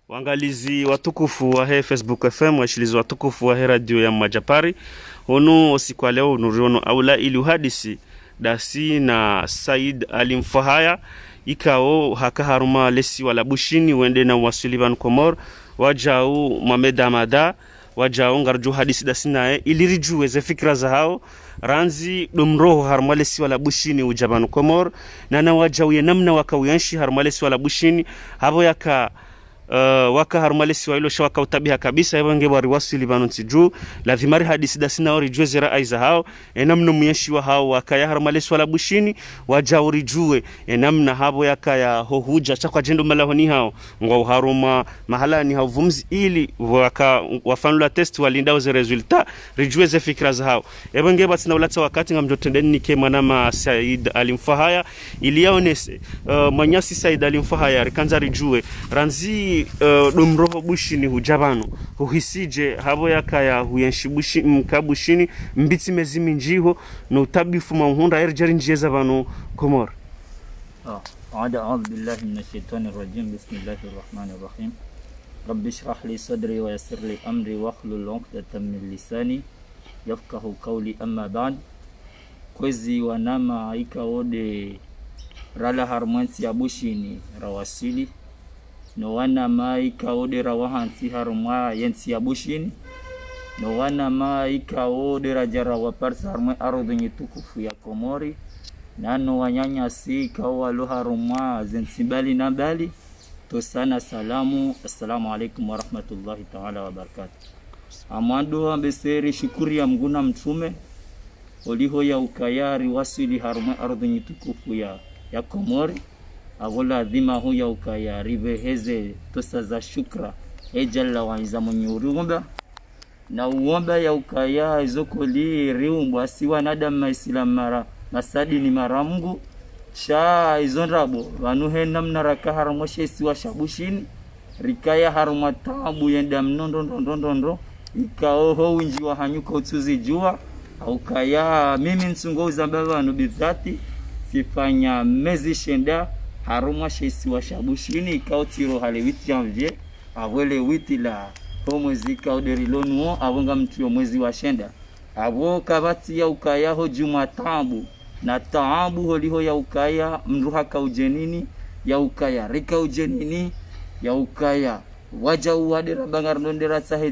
Wangalizi watukufu wa he Facebook FM, washilizi watukufu wa he radio ya Majapari. Honu osiku leo nuriono aula ili uhadisi dasi na Said Alimfahaya ikao haka haruma lesi wala bushini wende na wasulivan Komor wajao Mohamed Amada wajao ngarju hadisi dasi nae iliriju ze fikra za hao ranzi dumroho haruma lesi wala bushini ujaban Komor na wajao ye namna wakawianshi haruma lesi wala bushini habo yaka waka harumalisi wa ilo shawaka utabiha kabisa hebo nge wari wasu Libanon tiju la vimari hadisi dasina ori jue zira aiza hao enamna muyeshi wa hao waka ya harumalisi wala bushini waja ori jue enamna habo yaka ya hohuja chakwa jendo malahoni hao ngwa uharuma mahala ni hao vumzi ili waka wafanula test walinda uze resulta rijue ze fikra za hao hebo nge batina ulata wakati nga mjotendeni nike manama Said Alimfahaya ili yaonese manyasi Said Alimfahaya rikanza rijue ranzi dumroho bushini hujabano huhisije habo yakaya huyenshi bushi mkabushini mbitsi mezimi njiho no tabifu mahunda erjeri njeza bano Komor. أعوذ بالله من الشيطان الرجيم بسم الله الرحمن الرحيم رب اشرح لي صدري ويسر لي أمري واحلل عقدة من لساني يفقهوا قولي أما بعد kwezi wanama ikawode rala harmansi ya bushini rawasili no wana mai kaodera wahansi haruma yensi ya bushini no wana mai kaodera jara waparsa haruma ardhi tukufu ya Komori nano wanyanya si kawalo haruma zensibali na bali to sana salamu assalamu alaikum wa rahmatullahi ta'ala wa barakatuh. Amando ambeseri shukuri ya mguna mtume oliho ya ukayari wasili haruma ardhi tukufu ya Komori agola dhima huya ukaya riveheze tosa za shukra ejalla waiza mnyurumba na uomba ya ukaya izokoli riumbwa siwa nadama islam mara masadi ni maramungu sha izonrabo wanuhe namna raka haramoshe siwa shabushini rikaya harumatabu yenda mnondo ikaoho winji wa hanyuka utuzi jua ukaya mimi nsungo uzambaba anubizati sifanya mezi shenda haruma shesi wa shabushini ikautiro hale 8 janvier awele witi la homwezi kauderilonuo awonga mtuyo mwezi wa shenda awo kabati ya ukaya ho Jumatambu na taabu holiho ya ukaya mruha kaujenini ya ukaya rika ujenini ya ukaya waja uwadera bangarondera sahe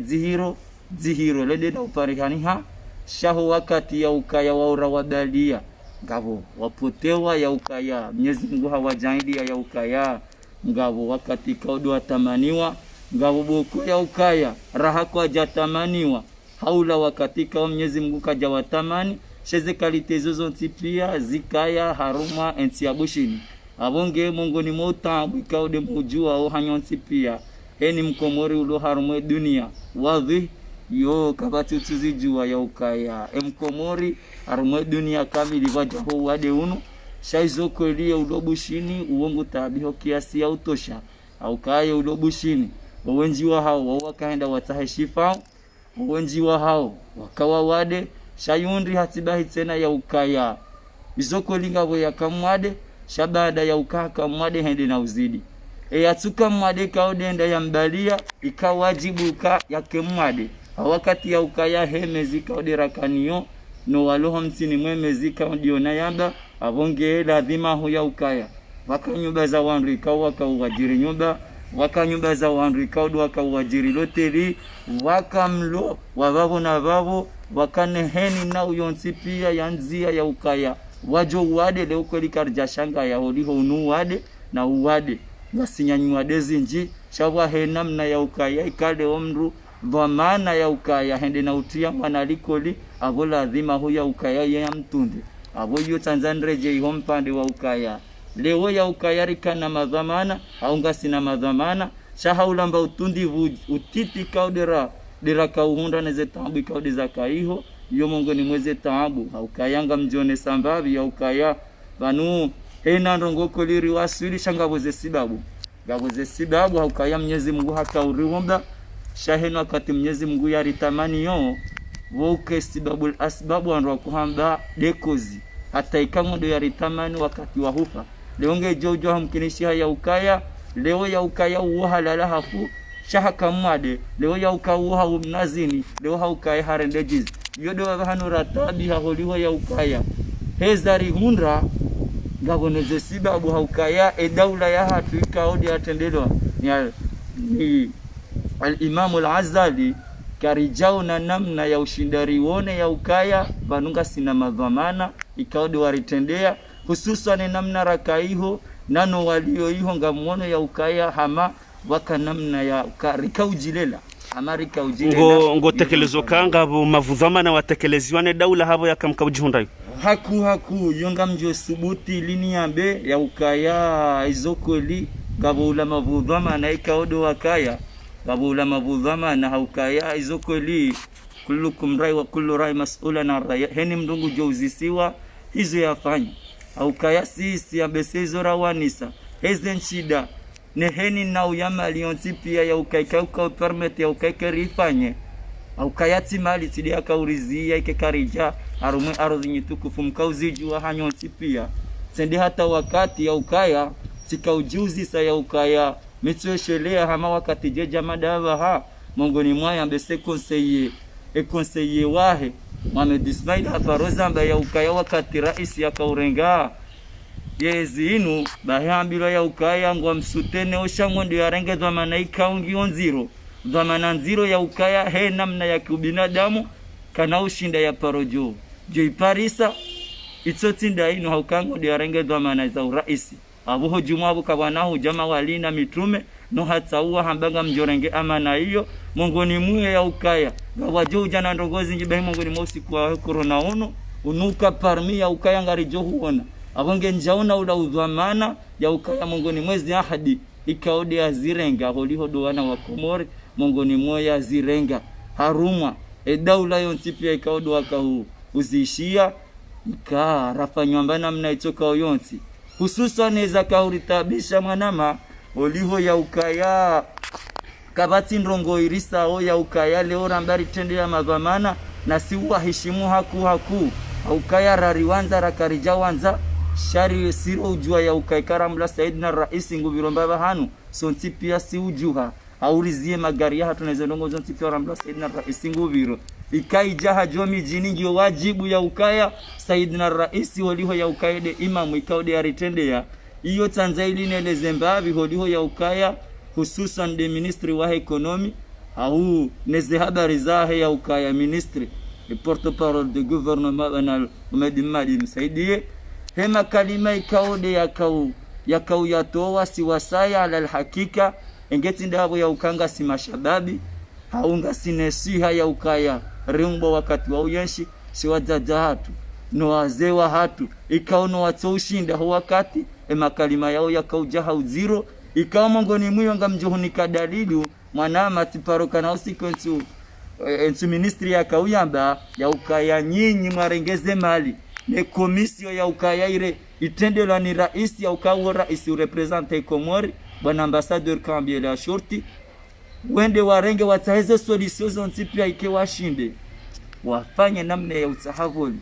zihiro lede na uparihani ha shaho wakati ya ukaya waura wadalia ngabo wapotewa ya ukaya Mwenyezi Mungu hawajaidia ya ukaya ngabo wakati kaudu watamaniwa ngabo boko ya ukaya raha kwa jatamaniwa haula wakati kwa Mwenyezi Mungu kaja watamani sheze kalite zozo ntipia zikaya haruma enti ya bushini abonge Mungu ni motambu kaude mujua o hanyonti pia eni Mkomori ulo haruma dunia wadhi yo kabati utuzijua ya ukaya Mkomori harumwe dunia kamili wajaho wade unu shaizoko elia ulobushini uongo tabiho kiasi ya utosha au kaya ulobushini wawenji wa hao wakaenda wataheshifa wawenji wa hao wakawa wade shayundri hatibahi tena ya ukaya izoko lingabo ya kamwade shabada ya ukaka mwade hende na uzidi yatuka mwade kaodenda ya mbalia ikawajibu ka yake mwade wakati ya ukaya hemezi kaodera kanio no waloho mtini mwemezi kaudiona yamba avonge lazima huya ukaya waka nyumba za wandu ikawa wakawajiri nyumba waka nyumba za wandu ikaudu wakawajiri loteri waka mlo wavavo na vavo wakaneheni na uyonsi pia ya nzia ya ukaya wajo uwade leo kweli karjashanga ya holiho unu uwade na uwade wasinyanyua dezinji shawa henamna ya ukaya ikale omru dhamana ya ukaya hende na utia mwanalikoli abo lazima huya ukaya ya mtunde abo yu Tanzania je ihompande wa ukaya leo ya ukaya rikana madhamana haunga sina madhamana shahaulamba utundi utiti kaudera dira kauhunda neze tambu kaudi za kaiho yo Mungu ni mweze taabu ukayanga mjone sambavi ya ukaya banu hena ndongo koliri wasuli shangaboze sibabu gaboze sibabu ukaya Mwenyezi Mungu haka urihomba shahenu wakati Mwenyezi Mungu yaritamani yo woke sibabul asbabu anro kuhamba dekozi hata ikango ndo yaritamani wakati wa hufa leonge jojo hamkinishi ya ukaya leo ya ukaya uhalala hafu shahaka mwade leo ya ukauha umnazini leo haukaye harendejiz yodo hanu ratabi haholiho ya ukaya hezari hundra gaboneze sibabu haukaya daula ya hatu ikaodi atendelwa ni al-Imam al-Azali karijao na namna ya ushindari wone ya ukaya banunga sina madhamana ikaodi waritendea hususan namna rakaiho nano walio iho ngamuono ya ukaya hama waka namna ya karika ujilela amarika ujilela ngo tekelezo kanga bo mavudhamana watekeleziwane daula habo yakamka ujihundayo haku yonga mjo subuti lini yambe ya ukaya izokoli gabula mavudhamana ikaodo wakaya gabula mavudhamana haukaya izokoli kullukum rai wa kullu rai mas'ulan an rai heni mdungu jouzisiwa hizo yafanya haukaya sisi abesezo rawanisa hezen shida neheni na uyama alionti pia ya ukaika permit ya ukaika rifanye aukayati mali tidi akaurizia ikekarija arumwe ardhi nyitukufu mkauzijua hanyonti pia sendi hata wakati ya ukaya tika ujuzi sa ya ukaya mitweshelea hama wakati jeja madawa ha mongoni mwaya mbese conseiller wahe Mohamed Ismail Hafaroza amba ya ukaya wakati raisi ya kaurenga yezi inu bahambilo ya ukaya ngwa msutene oshango ndio arenge dhamana ikaungi onziro dhamana nziro ya ukaya he namna ya kibinadamu kana ushinda ya parojo jo iparisa itsotinda ino haukango ndio arenge dhamana za uraisi abuho jumabu kabanahu jama walina mitume no hatsaua hambanga mjorenge amana hiyo mongoni muye ya ukaya gawajo jana ndongozi njibe mongoni mosi kwa corona ono unuka parmi ya ukaya ngari jo huona abonge njaona ula udhamana ya ukaya mongoni mwezi ahadi ikaodi ya zirenga holiho doana wa Komori mongoni moya zirenga haruma daula yonti pia ikaodi wakahu uzishia ikarafanywa mbana mna itoka yonti hususan za kauritabisha mwanama oliho ya ukaya kabati ndongo irisa o ya ukaya leo rambari tende ya madhamana na si heshimu haku ukaya rariwanza rakarijawanza shari siro ujua ya ukaikara mla Saidina Rais ngubiromba hanu sonti pia si ujuha aurizie magari ya tunaweza ndongo zonti pia mla Saidina Rais ngubiro ikaija jomi jini ndio wajibu ya ukaya Saidina Rais waliho ya ukaide imamu ikaode aritende ya iyo Tanzania ile Zimbabwe holiho ya ukaya hususan de ministri wa economy au neze habari zahe ya ukaya ministri le porte-parole de gouvernement banal umedimadi msaidie hema kalima ikaode yakau yatoa siwasaya ala alhakika engeti ndabo ya ukanga si mashababi haunga sinesiha ya ukaya rimbo wakati wa uyenshi siwajaja hatu no wazewa hatu ikaono watoshinda wakati makalima yao yakaujaha uziro ikawa mongoni mwiyo ngamjohunika dalilu mwanama tiparoka na usikonsu ensu ministri ya kauyamba ya ukaya nyinyi marengeze mali ne komisio ya ukaya ire itendela ni rais ya ukawa rais urepresente Komori bwana ambassadeur Kambie la shorti wende warenge wataheze solutions ontipia ikewa shinde wafanye namna ya utahavoli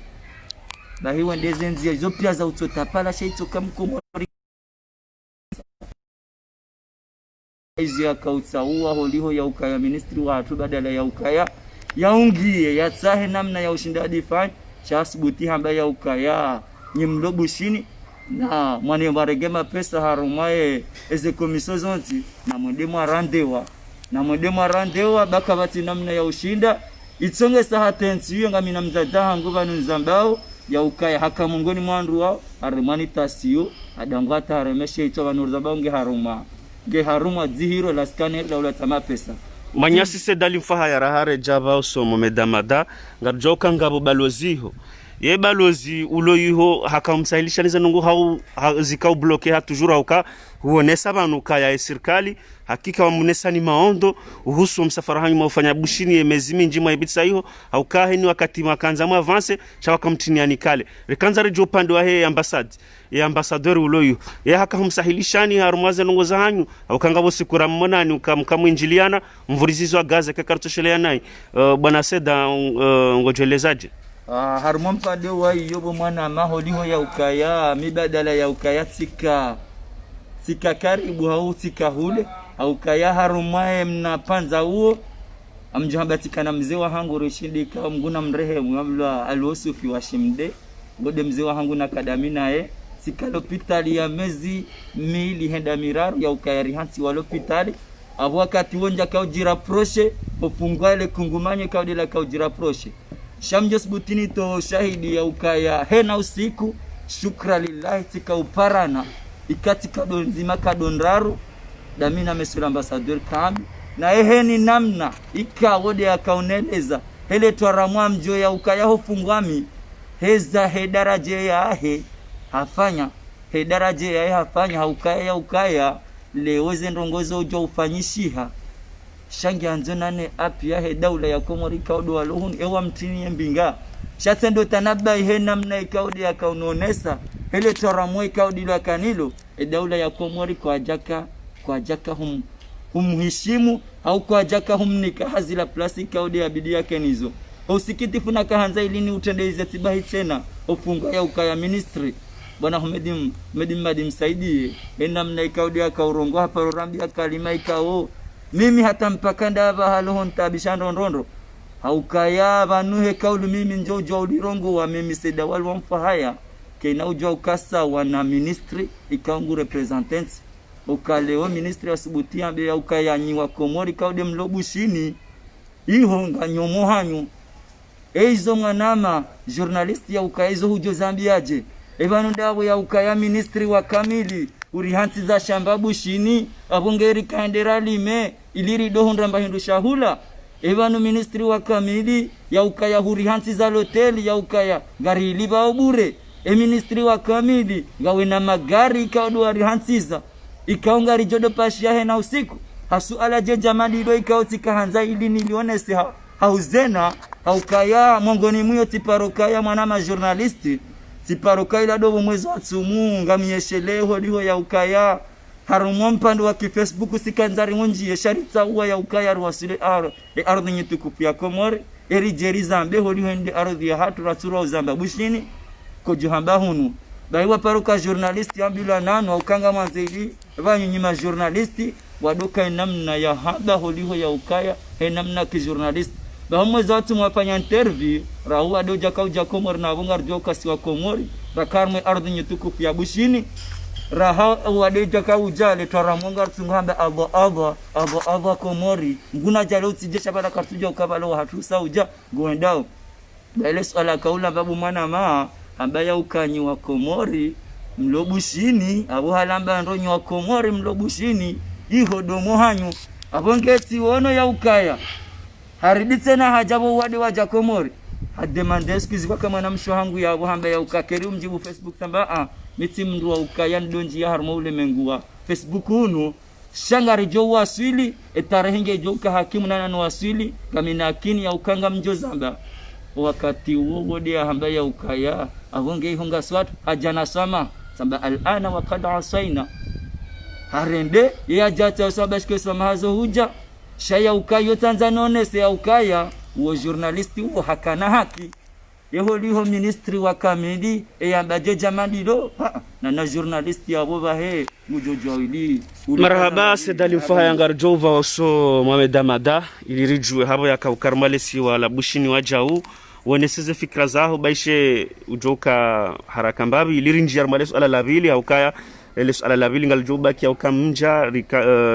bahiwe ndezenzi hizo pia za utotapala shaitoka Mkomori hizi ya kautsaua holiho ya ukaya ministri wa hatu badala ya ukaya yaungie yatsahe namna ya ushindadi fanya chasbuti hamba ya ukaya nyimlobu shini na mwane waregema pesa harumaye eze komisio zonti na mwendemo arandewa baka bati namna ya ushinda itsonge saha tensi hiyo ngamina mzajaha nguva nunzambao ya ukaya haka mungoni mwandu wao harimani tasio adangwata haremeshe ito wanuruzambao nge haruma zihiro la skane la ulatama pesa manyasi sedali mfaha ya rahare java usomo medamada ngarjoka ngabo baloziho ye balozi uloyiho hakamsahilisha liza nungu zikau bloke hatujura uka huonesa banuka ya serikali hakika wamunesa ni maondo uhusu msafara hanyu maufanya bushini ye mezimi njima ibitsa hiho haukahe ni wakati makanza mu avance chawaka mtini anikale rekanza rejo pande wa he ambassade ye ambassadeur uloyiho ye hakamsahilishani harumaze nungu za hanyu haukanga bosikura mmonani ukamkamwinjiliana mvurizizo gaza kakartoshele nai bwana Seda ngojelezaje harumon pade wa yobo mwana maholiho ya ukaya mibadala ya ukaya sika karibu hau sika hule au kaya harumae mnapanza huo amjahabatika na mzee wa hangu Rashidi kwa mguna mrehemu amla alusufi wa shimde ngode mzee wa hangu na kadamina sika lopitali ya mezi mili henda miraru ya ukayari hansi wa lopitali abo wakati wonja kwa ujiraproshe opungwa ile kungumanye kwa dela kwa ujiraproshe shamjos butini to shahidi ya ukaya hena usiku shukra lillahi tika uparana ikatika donzima kadonraru damina mesura ambassadeur kambi na eheni namna ikawode akauneleza hele twaramwa mjo ya ukaya hofungwami heza hedaraje ya hafanya hedaraje ya hafanya haukaya ya ukaya leweze ndongozo ujo ufanyishiha shangi anzonane apia he daula ya Komori kaudo walohun ewa mtini yembinga shatendo tanaba he namna ikaudi ya kaunonesa hele toramwe ikaudi la kanilo daula ya Komori kwa jaka humhishimu au kwa jaka humnika hazila plastiki kaudi ya bidii yake nizo usikiti funa kahanza ilini utendeize tibahi tena ufunga ya ukaya ministry bwana Humedim Madim Saidi namna ikaudi ya kaurongo hapa rorambi ya kalima ikao mimi hata mpaka ndaba halohon tabishando ndondo haukaya banuhe kaulu mimi njojo ulirongo wa mimi seda walwa mfahaya kena ujo ukasa wana ministry ikaungu representants ukaleo ministry asubutia be ukaya nyiwa Komori kaude mlobu shini iho nganyomo hanyu eizo mwanama journalist ya ukaizo hujo zambiaje ebanu ndawo ya ukaya ministry wa kamili urihansi za shambabu shini abongeri kaendera lime iliri dohundra mbahindu shahula ebanu ministry wa kamili ya ukaya urihansi za hoteli ya ukaya gari liba obure ministry wa kamili gawe na magari ikaudu arihansiza ikaungari jodo pashia hena usiku hasu ala jenjamadi do ikautika hanza ili nilionese hauzena haukaya mongoni muyo tiparokaya mwanama journalisti tiparoka ila dobo mwezi wa tsumu ngamiyesheleho liho ya ukaya harumo mpando wa Facebook sikanzari ngonji yesharitsa uwa ya ukaya ruwasile ardhi nyitukufu ya Komori eri jeri zambe ho liho ndi ardhi ya hatu ratsura uzamba bushini ko johamba hunu baiwa paroka journalisti ambila nanu ukanga manzeli banyunyima journalisti wadoka namna ya haba ho liho ya ukaya namna ki journalisti bahamwe zatu mwafanya interview rahuwa doja kauja Komori na bungar joka siwa Komori rakarme ardhi nyitukufu ya bushini rahawa doja kauja le twaramongar tungamba aba Komori nguna jale utijesha bala kartuja ukabalo hatusa uja goendao bale swala kaula babu mwana ambaya ukanyi wa Komori mlobushini abo halamba ndonyo wa Komori mlobushini iho domo hanyu abongeti wono ya ukaya hariditse na hajabo wade waja Komori hademande skizi kwa kama na msho hangu ya hamba ya ukakeri umjibu Facebook tamba miti mndu wa ukaya ndonji ya harmo ule menguwa Facebook hunu shangari jo waswili etarehinge jo ka hakimu nana waswili kamina akini ya ukanga mjo zamba wakati uwo dia hamba ya ukaya avonge ihunga swatu hajana sama samba alana wakada asaina harende ya jata sabashke samahazo huja shaya ukayo Tanzania se ya ukaya uo journalisti uo hakana haki yeho liho ministry wa kamili ambaje jamani lo na journalisti ya boba mujojo ili marhaba sedali mfahaya ngarjova oso Mohamed Amada ilirijwe habo yakaukarmalesi wala bushini wajau woneseze fikra zao baishe ujoka haraka mbabi ilirinji armalesu ala labili haukaya lesu ala labili ngaljoba kia ukamja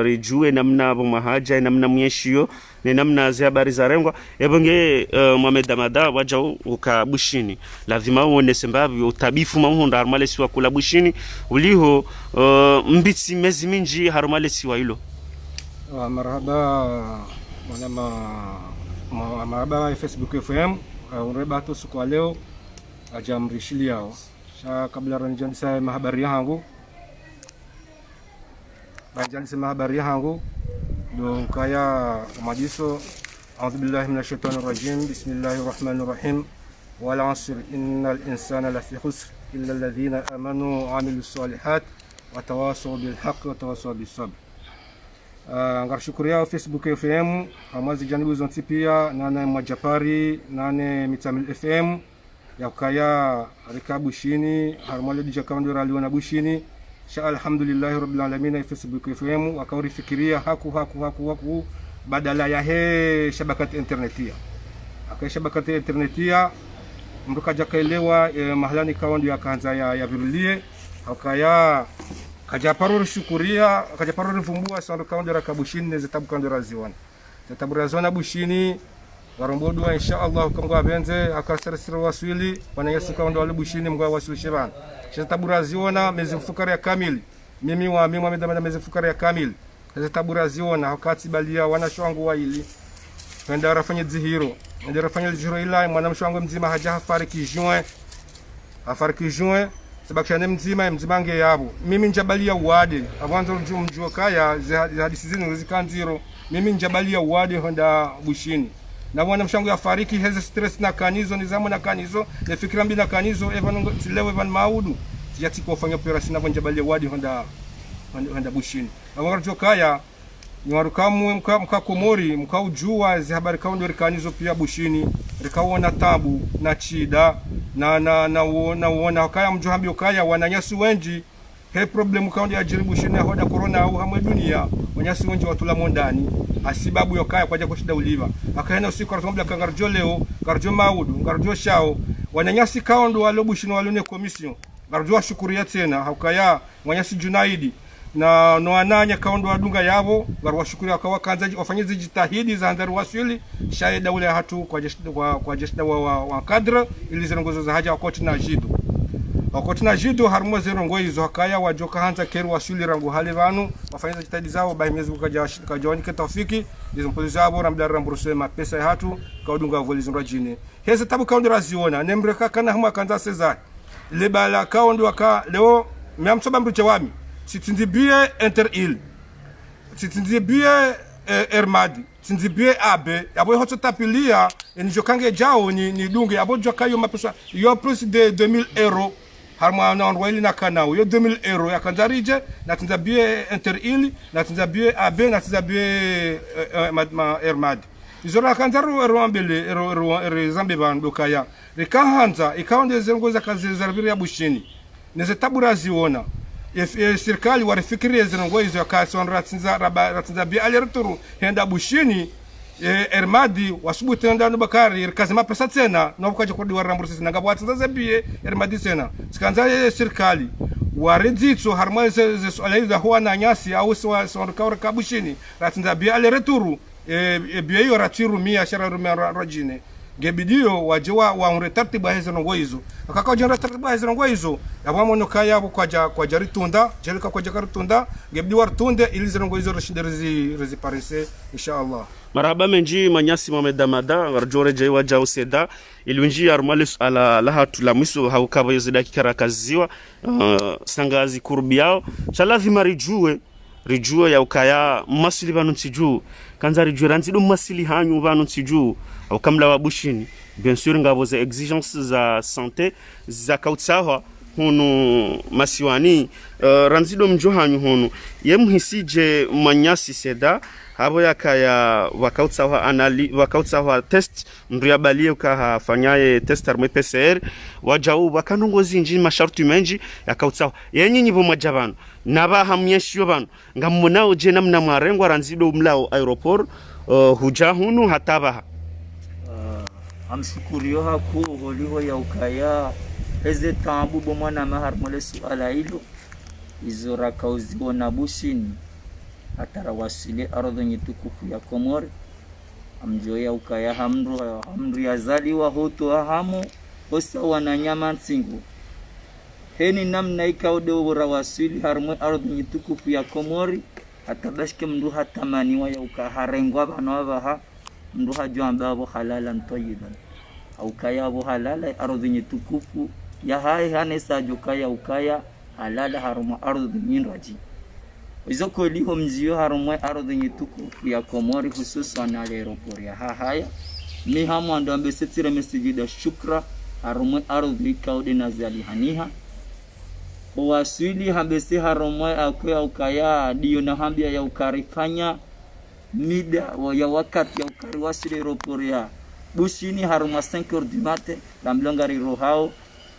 rijue namna mahaja namna mnyeshio ni namna zi habari za rengwa ebonge Mohamed Amada wajau ukabushini lazima uonese mbabi utabifu mahundo armalesi wa kula bushini uliho mbitsi mezi minji harmalesi wa hilo marhaba marhaba Facebook FM ureba to siku leo ajamrishili yao sha kabla ranjandisa mahabari yangu do kaya majiso a'udhu billahi minash shaitanir rajim bismillahir rahmanir rahim wal 'asr innal insana lafi khusr illa alladhina amanu wa 'amilus solihat wa tawasaw bil haqqi wa tawasaw bis sabr ngarshukuriya Facebook FM amazi janibu zonti pia nane Majapari nane Mitamil FM ya kaya rikabu shini harmale dija kaundura liona bushini sha alhamdulillah rabbil alamin Facebook FM akaurifikiria haku badala ya he shabakati internetia akashabakati internetia mtu kaja kaelewa mahalani kaondi akaanza ya virulie akaya kaja paruri shukuria kaja paruri vumbua sandu kaondi rakabushini zitabu kaondi raziwana zitabu raziwana bushini warombodu insha Allah kangwa benze akasarisira waswili wanayesi kaondi wale bushini mgwa waswili shebana zitabu raziwana mezi fukara ya kamili mimi wamedama mezi fukara ya kamili zitabu raziwana wakati balia wanashwangu wa ili penda rafanye zihiro ndio rafanye zihiro ila mwanamsho wangu mzima haja afariki juin sabakishane mzima nge yabo mimi njabalia uwade abanzo mjuo kaya hadisi zinu zikanziro mimi njabalia uwade honda bushini na mwanamsho wangu afariki heze stress na kanizo nizamu na kanizo na fikira mbi na kanizo evan maudu yati kufanya operation na njabalia uwade honda bushini abanzo kaya ni warukamu mka Komori mka ujua zi habari kaundo rikanizo pia bushini rikaona tabu na chida na uona kaya mjuhambi ukaya wananyasi wenji he problem kaundo ya jiri bushini hoda corona au hamwe dunia wanyasi wenji watula mondani asibabu yokaya kwa jako shida uliva akaenda usiku karatombla kangarjo leo karjo maudu karjo shao wananyasi kaundo walo bushini walone commission karjo shukuria tena hakaya wanyasi Junaidi na noananya kaundo wadunga yabo warwashukuri akawa kanza wafanyize jitahidi za handari wasili shaida ule hatu kwa jeshida wa kadra ili zirongozo za haja wakoti na jido harumwa zirongo hizo hakaya wajoka hanza keru wasili rangu hali vanu wafanyize jitahidi zao bahimezi kajawani ketafiki dizumpuzi zabo ramdara ramburusema pesa ya hatu kaudunga volizunra jini heze tabu kaundo raziona nemreka kana huma kanza sezari lebala kaundo waka leo miamsoba mruche wami sitinzibie Inter-Il sitinzibie Ermadi sitinzibie Abe abo hoto tapilia nijokange jao ni dunge abo jokayo mapesa yo plus de 2000 euros harma na onweli na kanao yo 2000 euros ya kanjarije na tinzabie Inter-Il na tinzabie Abe na tinzabie Ermadi izora kanjaru erwambele zambe bando kaya rikahanza ikaonde zengoza kazi zarabiri ya bushini neze tabura ziona serikali warifikirie zirongo hizo yakasonra ratinza bi alerturu henda bushini Ermadi wasubuti henda Bakari rikazima pesa tena na ukaje kodi waramburisi nanga bwatinza zabie Ermadi tena sikanza serikali wariditso harmonize swalaiza huwa na nyasi au sonrka kabushini ratinza bi alerturu biyo ratiru 100 shara rajine gebidio wajewa wa taratibu hizo hizo akakaje taratibu hizo hizo yabamono kaya kwa jaritunda jelika kwa jaritunda gebidio wartunde ili zirongo hizo rezi parise inshallah marhaba menji manyasi mamedamada warjore jai waja useda ilunji armalus ala lahatu la miso haukaba yezida kikarakaziwa sangazi kurbiao lazima rijue ya ukaya masili banu nsiju kanza rijue ranzido masili hanyu banu nsiju au kamla wabushini bien sûr ngabo za exigences za santé za kautsawa hunu masiwani ranzido mjo hanyu hunu yemhisije manyasi seda habo yakaya wakautsawa test nduya balie ukafanyaye test arme PCR wajau wakanongozi njini masharti menji yakautsawa yenyi nyibo majabano naba hamyeshyo bano ngamunao je namna marengo ranzido mlao aeroport huja hunu hatabaha amshukurio haku holiho ya ukaya eze tambu bomwana maharmole suala hilo izora kauziwa na bushini atarawasile ardhi nyitukufu ya Komori amjoya ukaya hamru yazaliwa hoto hamo hosa wananyama nsingu heni namna ikaude urawasili harmwe ardhi nyitukufu ya Komori atabashke mndu hatamaniwa ya ukaharengwa banawaha mndu hajwamba abo halalan tayyiban au kaya abo halala ardhi nyitukufu ya hai hanesa jukaya ukaya halala harma ardhi nyinraji izoko liho mzio harumwe ardhi nyitukufu ya Komori hususan aeroport ya haya ni hamu ando ambesetire mesijida shukra harumwe ardhi kaude nazali haniha wasili hambese harumwe akwe ukaya dio na hambia ya ukarifanya mida ya wakati ya ukari wasili aeroport ya bushini haruma 5h du matin lamblangari rohao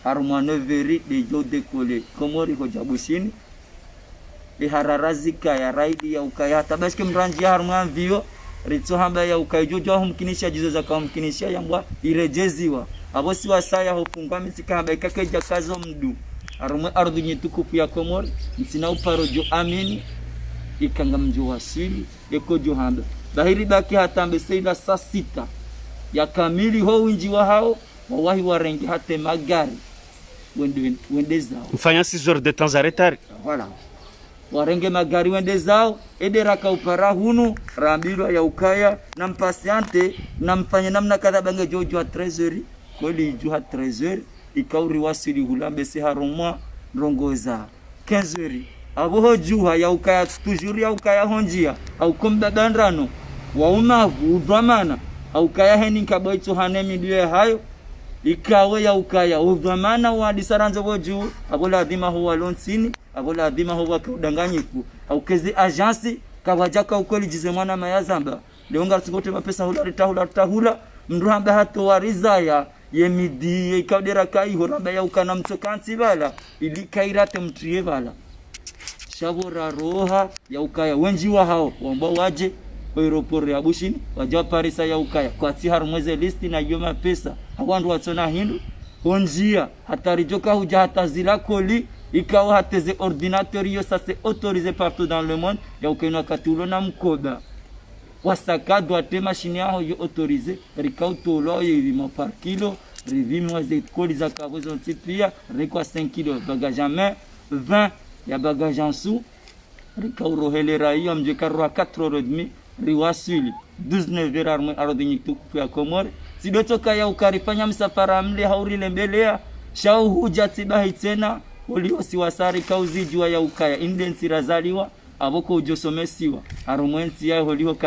haruma 9h de jo dekole Komori hoja bushini ihararazika ya raidi ya ukaya tabashike mranji harumwa vio ritso hamba ya ukaijojo humkinisha jizo za kumkinisha yambwa irejeziwa abosi wasaya hopungwa misika hamba ikakeja kazo mdu harumwe ardhi nyitukufu ya Komori msina uparojo amini ikanga mjo wasili ekojo hamba bahiri baki hatambe seida saa 6 ya kamili ho winji wa hao wawahi warengi hate magari wende zao mfanya 6 heures de temps à retard. Voilà. Warenge magari wende zao ederaka upara hunu rambirwa ya ukaya na mpasiante na mfanya namna kadha bange jojo 13h kweli juha 13h ikauri wasili hulambe si harumwa rongoza 15h aboho juha ya ukaya tujuri ya ukaya honjia au komba bandrano waumavu udramana au kaya heni kaboito hanemi diwe hayo ikawe ya ukaya udhamana wa disaranzo boju abola adhima huwa lonsini abola adhima huwa kudanganyifu au kezi agency kawajaka ukoli jizemwana mayazamba leonga tsukote mapesa hula mnduhamba hato warizaya yemidi ikadera kai horamba ya ukana mtokansi bala ilikairate mtriye bala shabora roha ya ukaya wenji wa hao wamba waje aeroport ya Bushini waja Parisa ya ukaya kwa tiharu mweze listi na yoma pesa hawandu watsona hindu onjia hatari joka huja hata zila koli ikawa hateze ordinateur yo ça c'est autorisé partout dans le monde ya ukena katulo na mkoda wasaka doate machine yao yo autorisé rikautolo yimo par kilo revimo ze koli za kabozo tipia rikwa 5 kilo bagage en main 20 ya bagage en sous rikaurohelera hiyo mjekaru 4h30 riwasili 19 vera arodinyi tukufu ya Komori sidotoka ya ukarifanya msafara mle haurile mbelea shau huja tibahi tena uliosi wasari kauzijua ya ukaya indensi razaliwa aboko ujosomesiwa harumwensi ya holio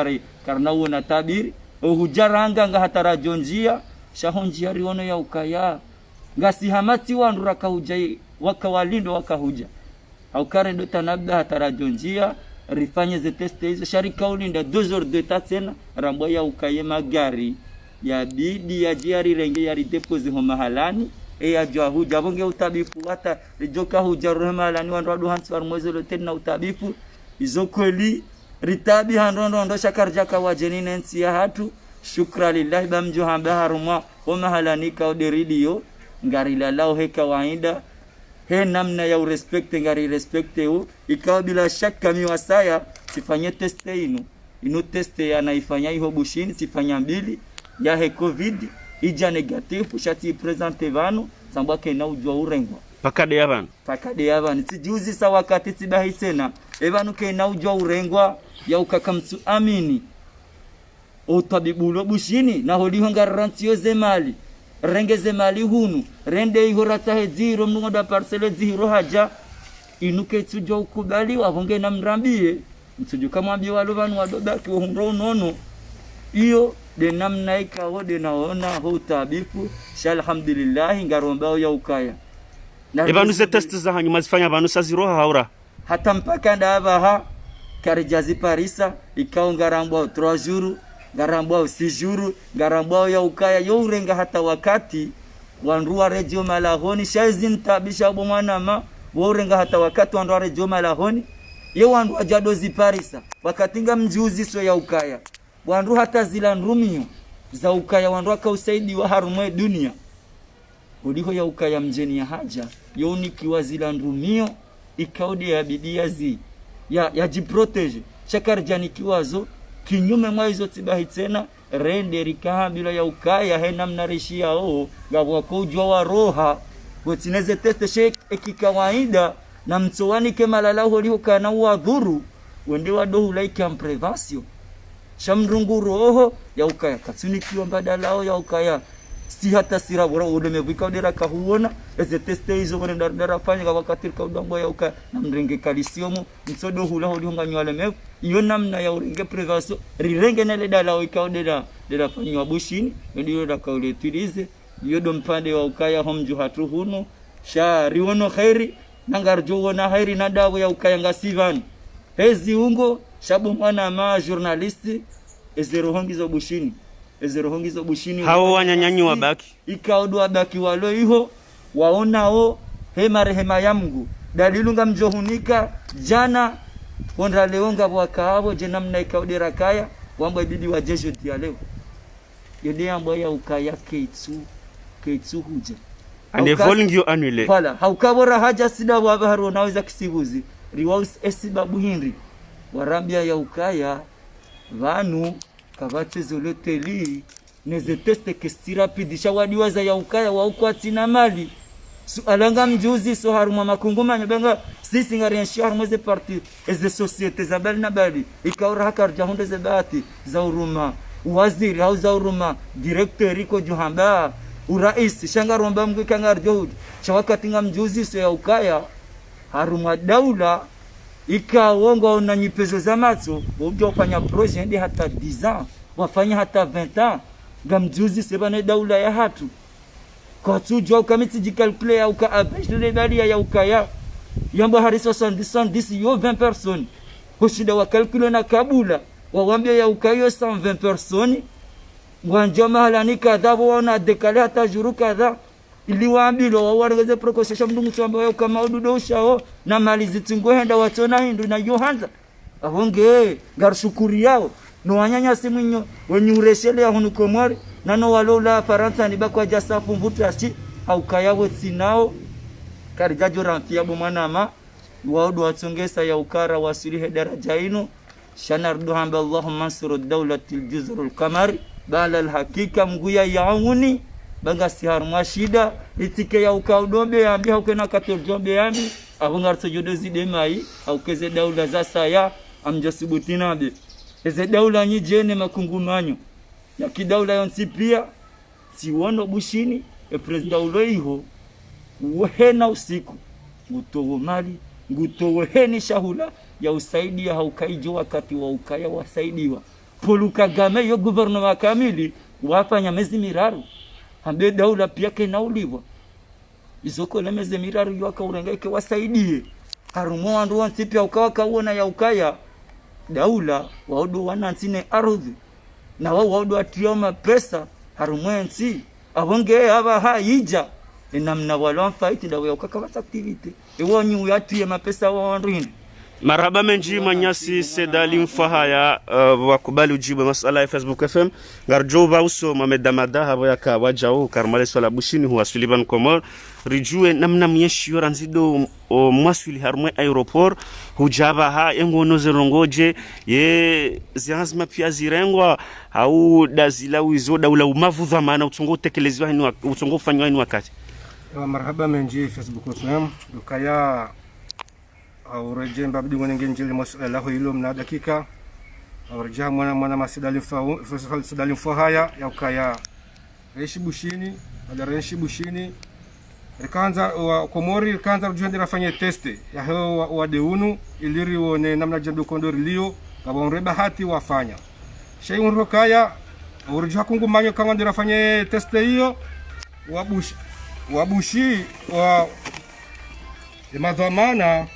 karna uona tabiri uhujaranga nga hatarajonjia shahonjia riono ya ukaya ngasi hamati wandura kahujai wakawalindo wakahuja au kare ndo tanabda hatarajonjia rifanye ze teste hizo sharika ulinda 2 heures de temps tena rambo ya ukaye magari ya bidi ya jiari renge ya deposit ho mahalani ya jwahu jabonge utabifu hata rijoka hujaruhe mahalani wandu wadu hansi warumwezo lote na utabifu izo kweli ritabi handondo shakarjaka wajenine nsi ya hatu shukra lillahi bamjo hamba harumwa ho mahalani ka oderidio ngari lalao heka wainda he namna ya urespecte ngari respecte u ikawa bila shaka miwasaya sifanye teste inu teste ya naifanya hiyo Bushini sifanya mbili ya he covid ija negative shati presente vano sambake na ujwa urengwa pakade yavan sijuzi sa wakati sibahi tena evanu ke na ujwa urengwa ya ukakamtu amini utabibulo Bushini na holiho ngarantiyo zemali rengeze mali hunu rende ihorata heziro mngoda parcele zihiro haja inuke tujo ukubali wabonge na mrambie mtujo kama ambie walo banu wadobaki uhumro nono iyo de namna ikawo de naona ho tabifu alhamdulillah ngarombao ya ukaya evanu ze test za hanyuma zifanya banu saziro haura hata mpaka ndaba ha karijazi Parisa ikao ngarambo 3 jours garambao 6 jours garambao ya ukaya yo urenga hata wakati wanrua rejo malahoni shazin tabisha bomwana ma urenga hata wakati wanrua rejo malahoni yo wanrua jadozi Parisa wakatinga mjuzi so ya ukaya wanrua hata zila nrumio za ukaya wanrua ka usaidi wa harumwe dunia uliho ya ukaya mjeni ya haja yo nikiwa zila nrumio ikaudi ya bidiazi ya jiprotege chakarjani kiwazo kinyume mwa hizo tibahi tena rende rikaha bila ya ukaya he namna rishia gabwa kujwa wa roha wotineze teste shek ekikawaida na mtowani kemalala holi kana wadhuru wende wadohu like prevention shamrungu roho ya ukaya katsunikiwa badalao ya ukaya si hata sira bora udemevika udera kahuona eze teste hizo wende ndara fanya wakati kaudambo ya ukaya na mrenge calcium msodo hula holi nganywale mev iyo namna ya urenge prevention rirenge nele dalao ikaudera dera fanywa Bushini ndio dakaule tulize iyo dompande wa ukaya homju hatu huno sha riwono khairi nangarjo na khairi na dawo ya ukaya ngasivan hezi ungo shabu mwana ma journalist ezerohongizo Bushini hao wanyanyanyi wabaki ikaodo wabaki walo iho waonao he marehema ya Mungu dalilunga mjohunika jana onda leonga wakao je namna ikaudira kaya wambo ibidi wajesho dia leo yode ambo ya ukaya keitsu huje ane volingio anule wala haukabora haja sida wa baharo naweza kisibuzi riwaus esibabu hinri warambia ya ukaya vanu kavatse zoloteli neze teste kestira pidisha wadiwaza ya ukaya wa ukwatina mali alanga mjuzi so haruma makunguma nyabenga sisi ngari nshar mweze parti eze societe za bali na bali ikaura hakar jahunde ze bati za uruma waziri au za uruma director iko juhamba urais shangaromba mgwe kangar johud chawakati nga mjuzi so ya ukaya haruma daula ikawonga unanyipezo za matso wujua fanya projet ndi hata 10 ans wafanya hata 20 ans gamjuzi sebane daula ya hatu kwa tujua ukamiti jikalkule ya uka abeshile bali ya ukaya yambo hari 70 yo 20 personnes kushida wakalkule na kabula wawambia ya ukayo 120 personnes wanja mahala ni kadhabo wana dekale hata juru kadha ili waambilo wawarengeze prokosesha mdungu chamba ya ukama ududo ushao na mali zitingo henda watona hindu na yohanza ahonge garshukuri yao no wanyanya simunyo wenyureshele ya hunu komori nano walola Faransa ni bakwa jasa mvutu ashi au kayawe sinao karijajo ramfia bomanama waudu watsongesa ya ukara wasilihe daraja ino shanardu hamba Allahumma ansuru dawlatil juzrul kamari bala alhakika mguya yauni banga sihar mashida itike ya ukaudombe ambi haukena katorjombe yambi abungar sojodo zidemai au keze daula za saya amjasibutinabe eze daula nyijene makungumanyo ya kidaula yonsi pia siwono bushini president uloiho wehena usiku ngutowo mali ngutowo heni shahula ya usaidia haukaijo wakati wa ukaya wasaidiwa Paul Kagame yo gouvernement kamili wafanya mezi miraru ambe daula pia kenauliwa izoko na mezi miraru yo akaurengeke wasaidie harumo wandu wansi pia ukawakaona ya ukaya daula waudu wanansine ardhi na waudu atioma pesa harumwensi abonge aba haija enamna walon fight dawe ukakawasa activity ewonyu yatie mapesa wandrini marhaba menji manyasi Sedali Mfahaya wakubali ujibu masala ya Facebook FM garjoba uso mamedamada habo yaka wajao karmale swala bushini huwa Suliban Komor rijue namna myeshi yoranzido mwaswili harumwe aeroport hujaba ha yengono zerongoje ye zianzima pia zirengwa au dazila wizo daula umavu dhamana utongo tekelezwa hinu utongo fanywa hinu wakati marhaba menji Facebook FM dukaya au rejemba bidi ngenjeli masala hilo mna dakika au rejea mwana Sedali Mfahaya ya ukaya reishi bushini adareishi bushini rekanza wa Komori rekanza rujende rafanye teste ya heo wa deunu iliri wone namna jambo kondori lio kabonreba hati wafanya shei unrokaya urujha kungu manyo kama ndira fanye teste hiyo wabushi wa madhamana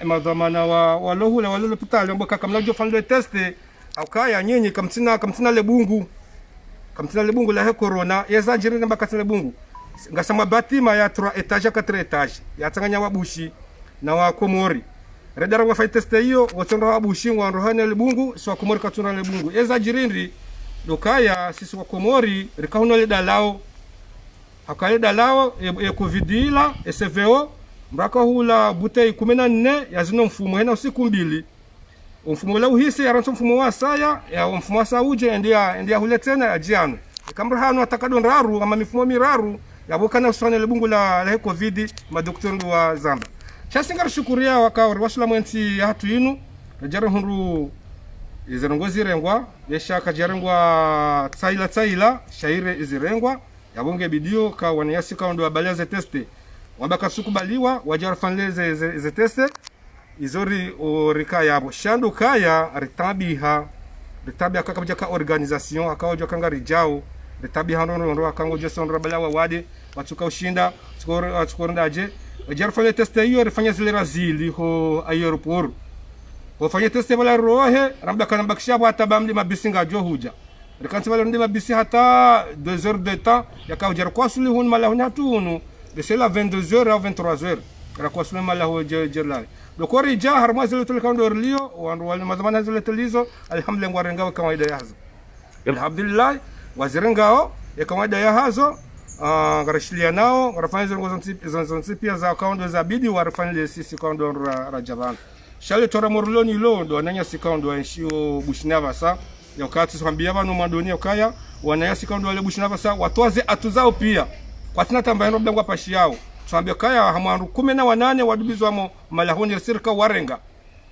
imadhamana wa lohula walolo pitale mboka kamla jo fanle teste akaya nyinyi kamtina lebungu la he corona yeza jirina mbaka lebungu ngasama batima ya 3 etage 4 etage ya tanganya wabushi na wa Komori redara wa fight teste hiyo watonda wabushi wa rohane lebungu so Komori katuna lebungu yeza jirindi dokaya sisi wa Komori rikauna le dalao akale dalao e covidila SVO mbaka hula butei 14 ya zino mfumo hena usiku mbili mfumo la uhisi ya rancho mfumo wa saya ya mfumo wa sauje ndia hule tena ajiano kamra hano atakadon raru ama mifumo miraru ya bokana usane lebungu la covid madoktori wa Zamba chasinga shukuria wakawari wasula mwenti hatu inu rajara hunru izirongozi rengwa yesha kajarengwa tsaila shaire izirengwa yabonge bidio ka wanayasi ka ndo abaliaze teste wabaka sukubaliwa wajarfanleze ze teste izori orika yabo shandu kaya ritabiha akakaja ka organisation akawajo kanga rijao ritabiha nono akangojo sonra balawa wade watuka ushinda skorondaje wajarfanle teste hiyo rifanya zile razili ho aeroport wafanya teste bala rohe ramba kana bakisha hata bamli mabisinga jo huja rikanti wala ndima bisi hata 2 heures de temps yakaujar kwa suli hun mala hun hatunu de c'est la 22 heures à 23 heures rakwa suli mala ho jelal do ko rija har ma zelo tul kando rilio wan wal mazamana zelo tulizo alhamdulillah ngwarenga kawaida yazo alhamdulillah wazirengao ya kawaida ya hazo garashilia nao warafanya zongo pia za kaundo za bidi warafanya sisi kaundo rajaban shale tora morloni lo ndo ananya sikaundo enshio bushinava sa yakati swambia bano mandoni yakaya wanaya sikaundo wale bushinava sa watoze atuzao pia kwa tina tamba eno bdangwa pashi yao swambia kaya hamwandu 18 wadubizwa mo malahoni sirka warenga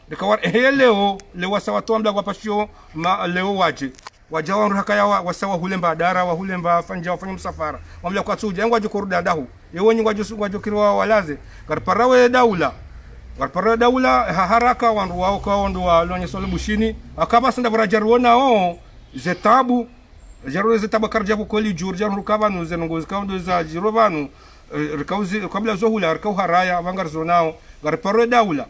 dikawar leo wasa watu ambla kwa pashio leo waje wanru hakaya wasawa hulemba dara wa hulemba fanja wafanya msafara wamla kwa tuja yangu ajukuruda dahu yewonyi wajukirwa walaze garparawe daula haraka wanru wao kwa wandu wa lonye solo bushini akaba sanda barajarona zetabu karjabu koli jurjan rukaba no zenongozi kaundo za jirovanu rikauzi kabla zohula rikau haraya vangar zonao garparawe daula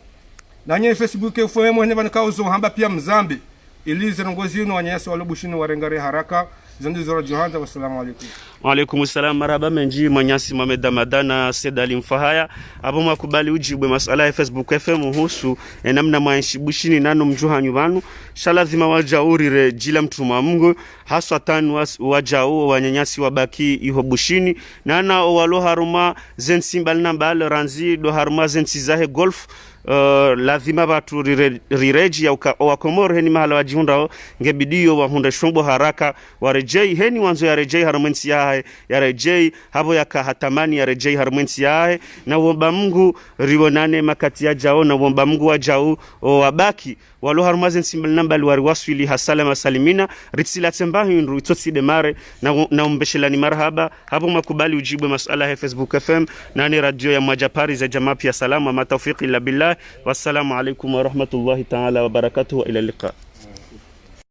nanye Facebook efemo ne bankauzo hamba pia mzambi ili zenongozi ino wanyasi walobushini warengare haraka zandu zora johanda. Wassalamu alaikum. Wa alaikum assalam. Maraba menji manyasi Mohamed Ramadhana Said Ali Mfahaya abo makubali ujibwe masala ya Facebook FM husu namna mwanshi bushini nano mjuhanyu banu shalazima wajaurire jila mtuma Mungu haswa tanu wajao wanyanyasi wabaki iho bushini nana walo haruma zensimbal nambal ranzi do haruma zensizahe golf lazima batu rireji ya wakomoro heni mahala wajihunda ngebidio wahunda shombo haraka warejei heni wanzo ya rejei harumensi ya rejei habo ya kahatamani ya rejei harumensi ya na womba Mungu rionane makati ya jao na womba Mungu wa jao wabaki walo harumazen simbal nambal wari waswili hasalama salimina ritsila tembahi nru itotsi demare na umbeshelani marhaba habo makubali ujibwe masala ya Facebook FM nani radio ya Majapari za jamaa pia salama matawfiki illa billah. Wassalamu alaikum wa rahmatullahi ta'ala wa barakatuhu wa ila liqa.